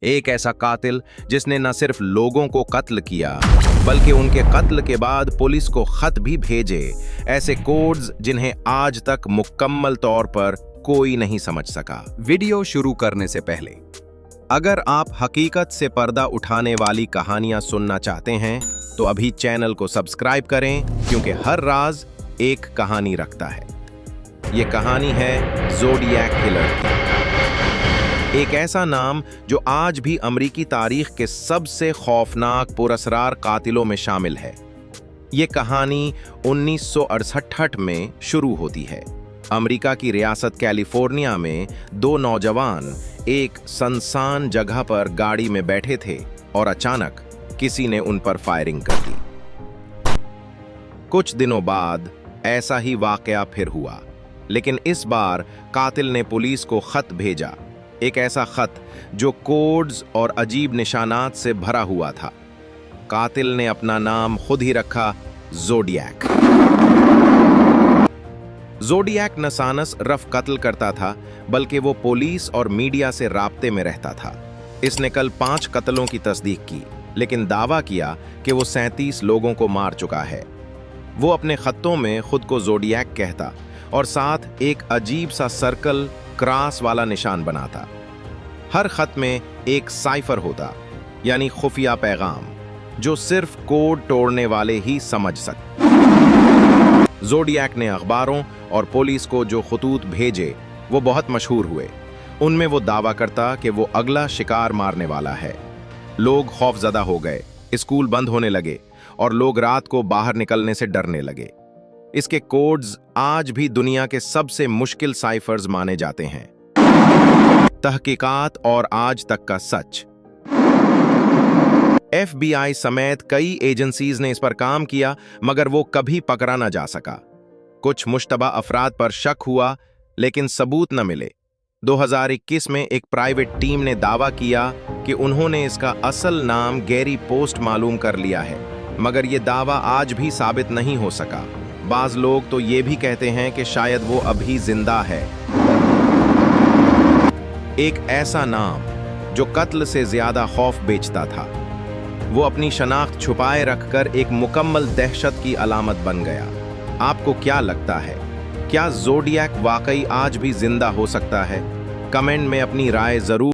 एक ऐसा कातिल जिसने न सिर्फ लोगों को कत्ल किया बल्कि उनके कत्ल के बाद पुलिस को खत भी भेजे। ऐसे कोड्स जिन्हें आज तक मुकम्मल तौर पर कोई नहीं समझ सका। वीडियो शुरू करने से पहले अगर आप हकीकत से पर्दा उठाने वाली कहानियां सुनना चाहते हैं तो अभी चैनल को सब्सक्राइब करें, क्योंकि हर राज एक कहानी रखता है। ये कहानी है ज़ोडिएक किलर की। एक ऐसा नाम जो आज भी अमेरिकी तारीख के सबसे खौफनाक पुरअसरार कातिलों में शामिल है। ये कहानी 1968 में शुरू होती है। अमेरिका की रियासत कैलिफोर्निया में दो नौजवान एक सुनसान जगह पर गाड़ी में बैठे थे और अचानक किसी ने उन पर फायरिंग कर दी। कुछ दिनों बाद ऐसा ही वाकया फिर हुआ, लेकिन इस बार कातिल ने पुलिस को खत भेजा। एक ऐसा खत जो कोड्स और अजीब निशानात से भरा हुआ था। कातिल ने अपना नाम खुद ही रखा, ज़ोडिएक। ज़ोडिएक न सानस रफ कत्ल करता था, बल्कि वो पुलिस और मीडिया से राब्ते में रहता था। इसने कल 5 कत्लों की तस्दीक की, लेकिन दावा किया कि वो 37 लोगों को मार चुका है। वो अपने खत्तों में खुद को ज़ोडिएक कहता और साथ एक अजीब सा सर्कल क्रॉस वाला निशान बनाता। हर खत में एक साइफर होता, यानी खुफिया पैगाम, जो सिर्फ कोड तोड़ने वाले ही समझ सकते। ज़ोडिएक ने अखबारों और पुलिस को जो खतूत भेजे वो बहुत मशहूर हुए। उनमें वो दावा करता कि वो अगला शिकार मारने वाला है। लोग खौफजदा हो गए, स्कूल बंद होने लगे और लोग रात को बाहर निकलने से डरने लगे। इसके कोड्स आज भी दुनिया के सबसे मुश्किल साइफर्स माने जाते हैं। तहकीकात और आज तक का सच। FBI समेत कई एजेंसीज ने इस पर काम किया, मगर वो कभी पकड़ा न जा सका। कुछ मुश्तबा अफराद पर शक हुआ, लेकिन सबूत न मिले। 2021 में एक प्राइवेट टीम ने दावा किया कि उन्होंने इसका असल नाम गैरी पोस्ट मालूम कर लिया है, मगर ये दावा आज भी साबित नहीं हो सका। बाज लोग तो ये भी कहते हैं कि शायद वो अभी जिंदा है। एक ऐसा नाम जो कत्ल से ज्यादा खौफ बेचता था, वो अपनी शनाख्त छुपाए रखकर एक मुकम्मल दहशत की अलामत बन गया। आपको क्या लगता है, क्या ज़ोडिएक वाकई आज भी जिंदा हो सकता है? कमेंट में अपनी राय जरूर